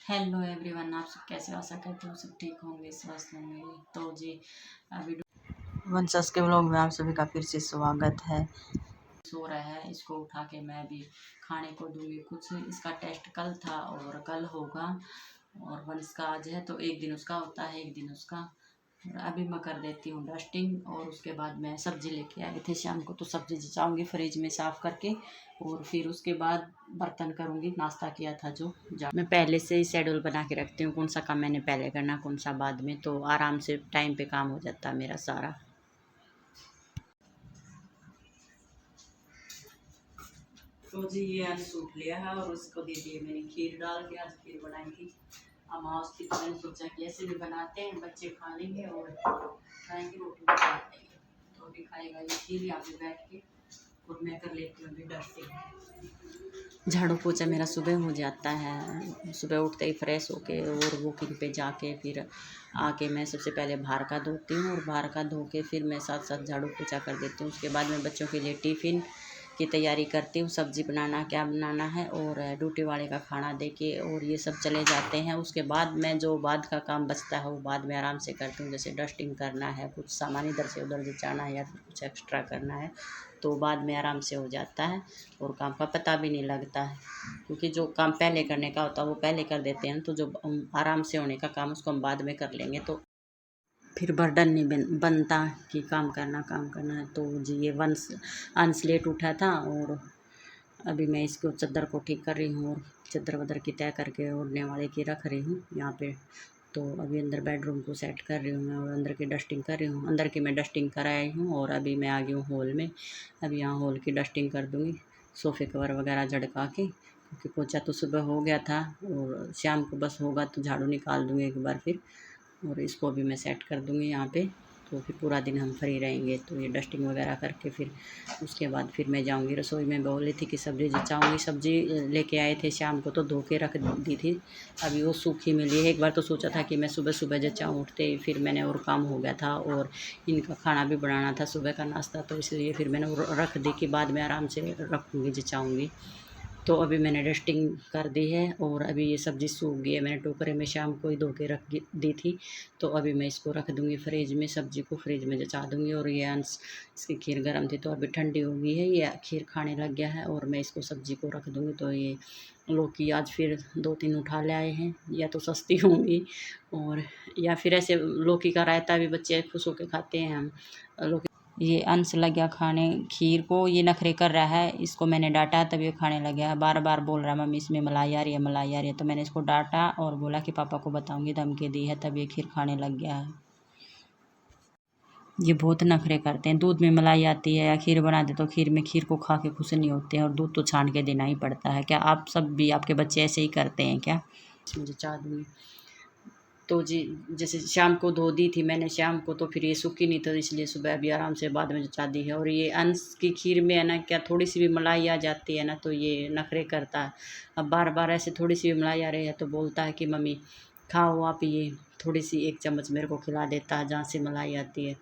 Hello everyone, आप सब कैसे हो? आशा करते हो सब ठीक होंगे, स्वस्थ होंगे। तो जी अभी वंशज के ब्लॉग में आप सभी का फिर से स्वागत है। सो रहा है, इसको उठा के मैं अभी खाने को दूंगी। कुछ इसका टेस्ट कल था और कल होगा, और वंश का आज है तो एक दिन उसका होता है, एक दिन उसका। और अभी मैं कर देती हूँ डस्टिंग, और उसके बाद मैं सब्जी लेके आए थे शाम को, तो सब्जी जचाऊँगी फ्रिज में साफ़ करके, और फिर उसके बाद बर्तन करूँगी। नाश्ता किया था जो मैं पहले से ही शेड्यूल बना के रखती हूँ, कौन सा काम मैंने पहले करना, कौन सा बाद में, तो आराम से टाइम पे काम हो जाता है मेरा सारा। तो जी ये आज सूट लिया है और उसको दे दिए मैंने खीर डाल के। आज खीर बनाई थी अमावस की, तो मैंने सोचा कि ऐसे भी बनाते हैं, बच्चे खा लेंगे और खाएंगे, रोटी भी खा लेंगे। तो अभी खाएगा ये खीर यहाँ पे बैठ के, और मैं कर लेती हूँ अभी डस्टिंग। झाड़ू पोछा मेरा सुबह हो जाता है, सुबह उठते ही फ्रेश होके और वॉकिंग पे जाके फिर आके मैं सबसे पहले बाहर का धोती हूँ, और बाहर का धो के फिर मैं साथ साथ झाड़ू पोछा कर देती हूँ। उसके बाद मैं बच्चों के लिए टिफ़िन की तैयारी करती हूँ, सब्ज़ी बनाना क्या बनाना है, और ड्यूटी वाले का खाना दे के और ये सब चले जाते हैं। उसके बाद मैं जो बाद का काम बचता है वो बाद में आराम से करती हूँ, जैसे डस्टिंग करना है, कुछ सामान इधर से उधर जचाना है या फिर कुछ एक्स्ट्रा करना है, तो बाद में आराम से हो जाता है और काम का पता भी नहीं लगता है। क्योंकि जो काम पहले करने का होता है वो पहले कर देते हैं, तो जो आराम से होने का काम उसको हम बाद में कर लेंगे, तो फिर बर्डन नहीं बनता कि काम करना है। तो जी ये वंश अंश लेट उठा था, और अभी मैं इसको चद्दर को ठीक कर रही हूँ, और चद्दर वद्दर की तय करके ओढ़ने वाले की रख रही हूँ यहाँ पे। तो अभी अंदर बेडरूम को सेट कर रही हूँ मैं, और अंदर की डस्टिंग कर रही हूँ। अंदर की मैं डस्टिंग कराई हूँ, और अभी मैं आ गई हूँ हॉल में। अभी यहाँ हॉल की डस्टिंग कर दूँगी, सोफ़े कवर वगैरह झड़का के, क्योंकि पोछा तो सुबह हो गया था, और शाम को बस होगा तो झाड़ू निकाल दूँगी एक बार फिर, और इसको भी मैं सेट कर दूँगी यहाँ पे। तो फिर पूरा दिन हम फ्री रहेंगे। तो ये डस्टिंग वगैरह करके फिर उसके बाद फिर मैं जाऊँगी रसोई में। बोली थी कि सब्ज़ी जचाऊँगी, सब्ज़ी लेके आए थे शाम को तो धो के रख दी थी, अभी वो सूखी मिली है। एक बार तो सोचा था कि मैं सुबह सुबह जचाऊँ उठते ही, फिर मैंने और काम हो गया था और इनका खाना भी बनाना था, सुबह का नाश्ता, तो इसलिए फिर मैंने वो रख दी कि बाद में आराम से रखूँगी, जचाऊँगी। तो अभी मैंने डस्टिंग कर दी है, और अभी ये सब्ज़ी सूख गई है। मैंने टोकरे में शाम को ही धो के रख दी थी, तो अभी मैं इसको रख दूँगी फ्रिज में, सब्ज़ी को फ्रिज में जचा दूँगी। और ये अंश इसकी खीर गर्म थी तो अभी ठंडी हो गई है, ये खीर खाने लग गया है, और मैं इसको सब्ज़ी को रख दूँगी। तो ये लौकी आज फिर 2-3 उठा ले आए हैं, या तो सस्ती होंगी, और या फिर ऐसे लौकी का रायता भी बच्चे खुश होकर खाते हैं। हम लौकी, ये अंश लग गया खाने खीर को, ये नखरे कर रहा है, इसको मैंने डांटा तब ये खाने लग गया है। बार बार बोल रहा है मम्मी इसमें मलाई आ रही है, मलाई आ रही है। तो मैंने इसको डांटा और बोला कि पापा को बताऊंगी, धमकी दी है, तब ये खीर खाने लग गया है। ये बहुत नखरे करते हैं, दूध में मलाई आती है या खीर बना दे तो खीर को खा के खुश नहीं होते हैं, और दूध तो छान के देना ही पड़ता है। क्या आप सब भी, आपके बच्चे ऐसे ही करते हैं क्या? मुझे चाह दूँगी। तो जी जैसे शाम को धो दी थी मैंने शाम को, तो फिर ये सूखी नहीं, तो इसलिए सुबह अभी आराम से बाद में जचा दी है। और ये अंश की खीर में है ना, क्या थोड़ी सी भी मलाई आ जाती है ना तो ये नखरे करता है। अब बार बार ऐसे थोड़ी सी भी मलाई आ रही है तो बोलता है कि मम्मी खाओ आप, ये थोड़ी सी 1 चम्मच मेरे को खिला देता है जहाँ से मलाई आती है।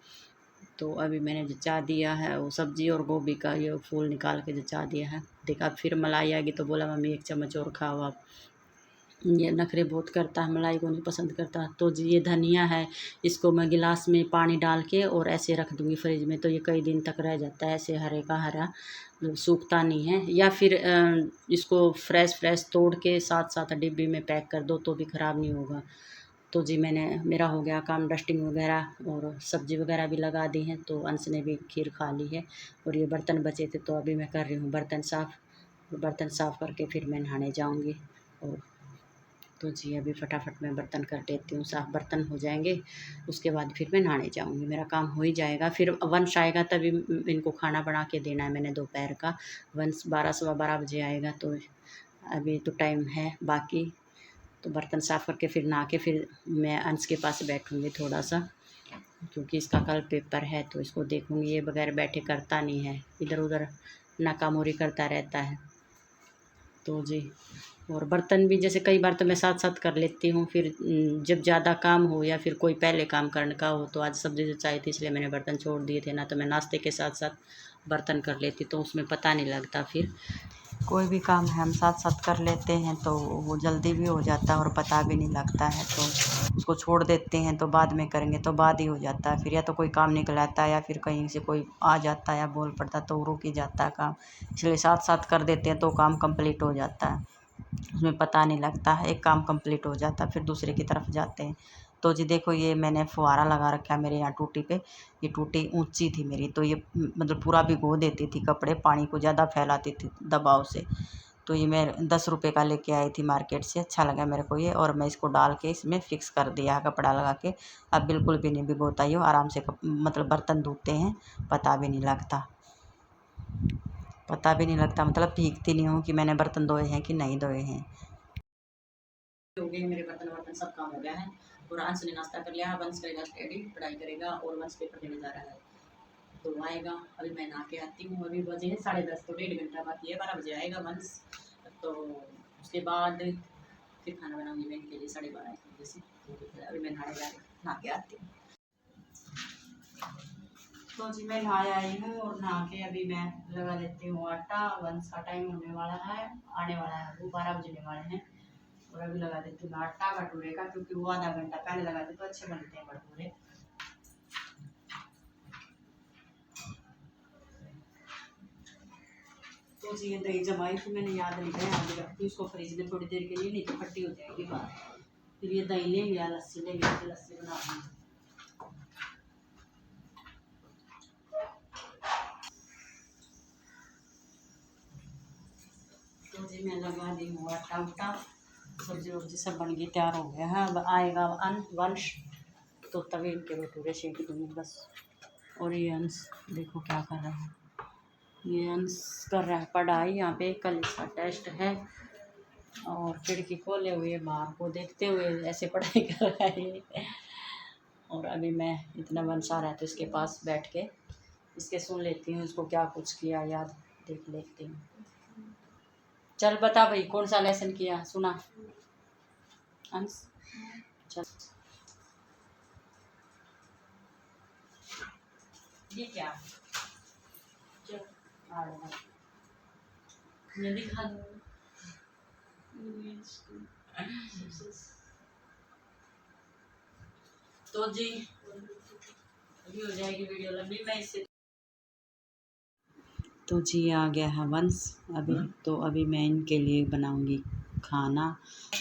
तो अभी मैंने जचा दिया है वो सब्ज़ी और गोभी का ये फूल निकाल के जचा दिया है। देखा फिर मलाई आएगी तो बोला मम्मी 1 चम्मच और खाओ आप। ये नखरे बहुत करता है, मलाई को नहीं पसंद करता। तो जी ये धनिया है, इसको मैं गिलास में पानी डाल के और ऐसे रख दूँगी फ्रिज में, तो ये कई दिन तक रह जाता है ऐसे हरे का हरा, सूखता नहीं है। या फिर इसको फ्रेश तोड़ के साथ साथ डिब्बी में पैक कर दो तो भी ख़राब नहीं होगा। तो जी मेरा हो गया काम, डस्टिंग वगैरह और सब्ज़ी वगैरह भी लगा दी है, तो अंश ने भी खीर खा ली है। और ये बर्तन बचे थे तो अभी मैं कर रही हूँ बर्तन साफ़ करके फिर मैं नहाने जाऊँगी। और तो जी अभी फटाफट मैं बर्तन कर लेती हूँ साफ़, बर्तन हो जाएंगे उसके बाद फिर मैं नहाने जाऊँगी, मेरा काम हो ही जाएगा। फिर वंश आएगा तभी इनको खाना बना के देना है मैंने दोपहर का। वंश 12 सवा 12 बजे आएगा, तो अभी तो टाइम है बाकी। तो बर्तन साफ़ करके फिर नहा के फिर मैं अंश के पास बैठूँगी थोड़ा सा, क्योंकि इसका कल पेपर है तो इसको देखूँगी। ये बगैर बैठे करता नहीं है, इधर उधर नाकामोरी करता रहता है। तो जी और बर्तन भी जैसे कई बार तो मैं साथ साथ कर लेती हूँ, फिर जब ज़्यादा काम हो या फिर कोई पहले काम करने का हो, तो आज सब्ज़ी जचाई थी इसलिए मैंने बर्तन छोड़ दिए थे, ना तो मैं नाश्ते के साथ साथ बर्तन कर लेती तो उसमें पता नहीं लगता फिर। कोई भी काम है हम साथ साथ कर लेते हैं तो वो जल्दी भी हो जाता है और पता भी नहीं लगता है। तो उसको छोड़ देते हैं तो बाद में करेंगे तो बाद ही हो जाता है। फिर या तो कोई काम निकल आता है या फिर कहीं से कोई आ जाता है या बोल पड़ता है तो रुक ही जाता है काम। इसलिए साथ साथ कर देते हैं तो काम कंप्लीट हो जाता है, उसमें पता नहीं लगता है। एक काम कंप्लीट हो जाता है फिर दूसरे की तरफ जाते हैं। तो जी देखो ये मैंने फुहारा लगा रखा है मेरे यहाँ टूटी पे। ये टूटी ऊंची थी मेरी तो ये मतलब पूरा भिगो देती थी कपड़े, पानी को ज़्यादा फैलाती थी दबाव से। तो ये मैं 10 रुपये का लेके आई थी मार्केट से, अच्छा लगा मेरे को ये। और मैं इसको डाल के इसमें फ़िक्स कर दिया है कपड़ा लगा के। अब बिल्कुल भी नहीं भिगोता ये, आराम से मतलब बर्तन धोते हैं, पता भी नहीं लगता। पता भी नहीं लगता मतलब भीगती नहीं हूँ कि मैंने बर्तन धोए हैं कि नहीं धोए हैं। हो गए मेरे बर्तन सब काम हो गया है। और अंश ने नाश्ता कर लिया, वंश करेगा स्टडी, पढ़ाई करेगा और वंश पेपर देने जा रहा है तो आएगा। अभी मैं नहा के आती हूँ, अभी बजे हैं 10:30 तो 1.5 घंटा बाकी है, 12 बजे आएगा वंश। तो उसके बाद फिर खाना बनाऊंगी मैं इनके लिए 12:30 बजे से। तो अभी मैं नहा के आती हूँ। तो जी मैं नहा आई हूँ और नहा के अभी मैं लगा लेती हूँ आटा। वंश का टाइम होने वाला है, आने वाला है, वो 12 बजने वाले हैं। और अभी लगा देती हूँ आटा भटूरे का, क्योंकि वो आधा घंटा पहले लगाते तो अच्छे बनते हैं भटूरे। तो जी ये दही जमाई थी मैंने, याद नहीं है, आगे रखती उसको फ्रिज में थोड़ी देर के लिए, नहीं तो खट्टी हो जाएगी बात। फिर ये दही ले लिया, लस्सी ले लिया, फिर लस्सी बना दी। तो जी मैं लगा दी हूँ आटा उटा, सब्जी वब्जी सब बन गई, तैयार हो गया है। अब आएगा वंश तो तभी इनके भटूरे सेक दूँगी बस। और ये अंश देखो क्या कर रहा है, ये अंश कर रहा है पढ़ाई। यहाँ पे कल इसका टेस्ट है और खिड़की खोले हुए बाहर को देखते हुए ऐसे पढ़ाई कर रहा है। और अभी मैं इतना वंश आ रहा है तो इसके पास बैठ के इसके सुन लेती हूँ, इसको क्या कुछ किया याद देख लेती हूँ। चल बता भाई कौन सा लेसन किया, सुना अंश। चल ये क्या, चल आ रहा है, मैं दिखा दूँ। तो जी अभी हो जाएगी वीडियो लंबी, मैं इससे। तो जी आ गया है वंश अभी। तो अभी मैं इनके लिए बनाऊंगी खाना।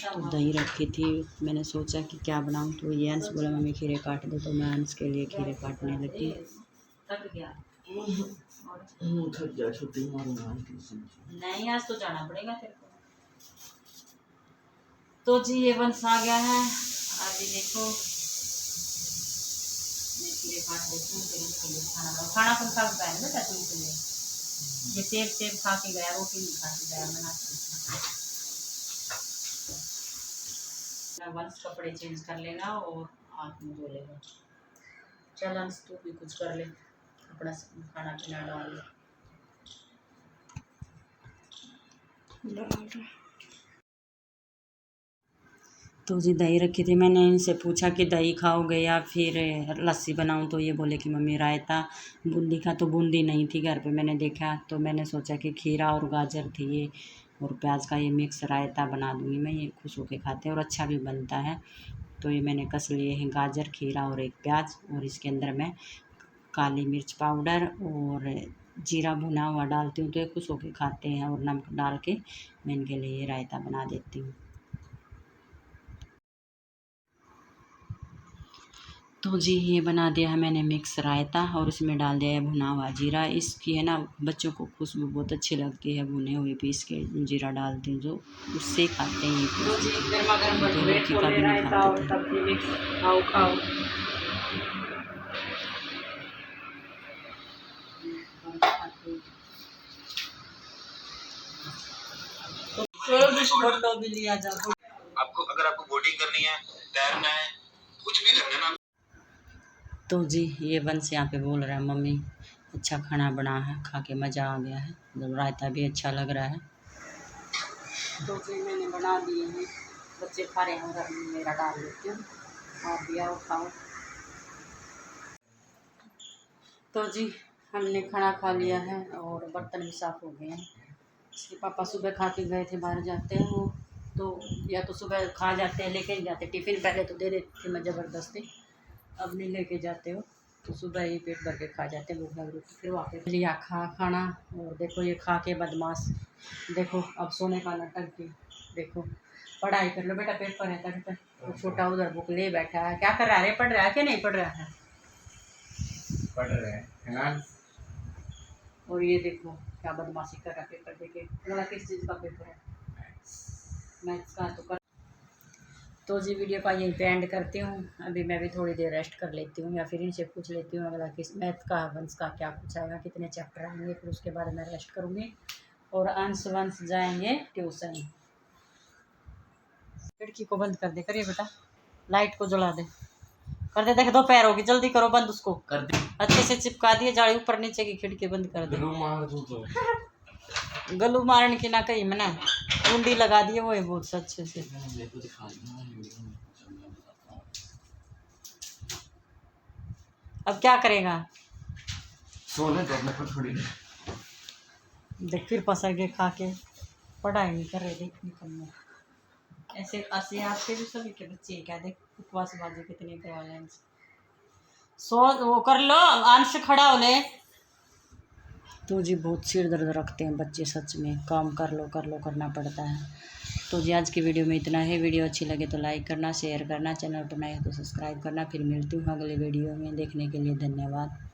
तो दही रखी थी, मैंने सोचा कि क्या बनाऊं, तो ये अंश बोला मम्मी खीरे काट दो, तो मैं अंश के लिए खीरे काटने लगी। थक गया छुट्टी मारूंगा नहीं, आज तो जाना पड़ेगा तेरे को। तो जी ये वंश आ गया है, अभी देखो मैं खीरे काट देती हूँ, फिर इसके लिए खाना बनाऊँ। खाना कौन खा के है बेटा तुम के लिए, ये सेब खा के गया, रोटी नहीं खा के गया, बना वंश कपड़े चेंज कर लेगा और हाथ मुँह धो लेगा। चल अंश तू भी कुछ कर ले, कपड़ा खाना पीना डाल ले। तो जी दही रखी थी, मैंने इनसे पूछा कि दही खाओगे या फिर लस्सी बनाऊं, तो ये बोले कि मम्मी रायता। बूंदी का तो बूंदी नहीं थी घर पे, मैंने देखा तो मैंने सोचा कि खीरा और गाजर थी ये और प्याज का ये मिक्स रायता बना दूंगी मैं, ये खुश होके खाते हैं और अच्छा भी बनता है। तो ये मैंने कस लिए हैं गाजर, खीरा और एक प्याज, और इसके अंदर मैं काली मिर्च पाउडर और जीरा भुना हुआ डालती हूँ तो ये खुश होके खाते हैं। और नमक डाल के मैं इनके लिए रायता बना देती हूँ। तो जी ये बना दिया है मैंने मिक्स रायता और इसमें डाल दिया है भुना हुआ जीरा। इसकी है ना बच्चों को खुशबू बहुत अच्छी लगती है, भुने हुए पीस के जीरा डालती हूँ जो, उससे खाते हैं। तो जी गर्मा गर्म भटूरे छोले रायता और सब्जी मिक्स, खाओ खाओ। फोटो भी लिया जाए आपको, अगर आपको बोटिंग करनी है, तैरना है, कुछ भी करना है ना। तो जी ये वंश यहाँ पे बोल रहा है मम्मी अच्छा खाना बना है, खा के मज़ा आ गया है, मतलब रायता भी अच्छा लग रहा है। तो जी मैंने बना दिए हैं, बच्चे खा रहे हैं, मेरा डाल देती हूँ, आप भी आओ खाओ। तो जी हमने खाना खा लिया है और बर्तन भी साफ़ हो गए हैं। इसके पापा सुबह खा के गए थे, बाहर जाते हैं वो, तो या तो सुबह खा जाते हैं, लेके नहीं जाते टिफ़िन, पहले तो दे देती थी मैं ज़बरदस्ती, अब नहीं लेके जाते हो, तो सुबह ही पेट भर के खा जाते हैं भूख लग रही थी, फिर वापस लिया खाना। और देखो ये खा के बदमाश, देखो अब सोने का नाटक भी, देखो पढ़ाई कर लो बेटा, पेपर है तक, तो छोटा उधर बुक ले बैठा है, क्या कर रहा है, पढ़ रहा है कि नहीं पढ़ रहा है? पढ़ रहे हैं। और ये देखो क्या बदमाशी कर रहा है, पेपर देके, बोला किस चीज़ का पेपर है? मैथ्स का। तो जी वीडियो का यहीं पे एंड करती हूँ, अभी मैं भी थोड़ी देर रेस्ट कर लेती हूँ, या फिर इनसे पूछ लेती हूँ अगला किस मैथ का वंश का क्या कुछ आएगा, कितने चैप्टर आएंगे, फिर उसके बाद मैं रेस्ट करूँगी और अंश वंश जाएंगे ट्यूशन। खिड़की को बंद कर दे, करिए बेटा, लाइट को जला दे, कर दे, देख दोपहर होगी, जल्दी करो बंद, उसको कर दे। अच्छे से चिपका दिए जाली ऊपर नीचे की, खिड़की बंद कर दे। मार दूं तो गलू मारने की ना कही मैंने, कुंडी लगा दिए वो है बहुत अच्छे से। अब क्या करेगा? सोने दो अपने को थोड़ी देर। देख फिर पसर के खा के पढ़ाई नहीं कर रहे, देख निकलने ऐसे ऐसे आपके भी सभी के बच्चे हैं क्या? देख उपवासबाजी कितनी करवा लें, सो वो कर लो, अंश खड़ा हो ले। तो जी बहुत सिर दर्द रखते हैं बच्चे, सच में काम कर लो करना पड़ता है। तो जी आज की वीडियो में इतना है, वीडियो अच्छी लगे तो लाइक करना, शेयर करना, चैनल पर नए हो तो सब्सक्राइब करना। फिर मिलती हूँ अगले वीडियो में, देखने के लिए धन्यवाद।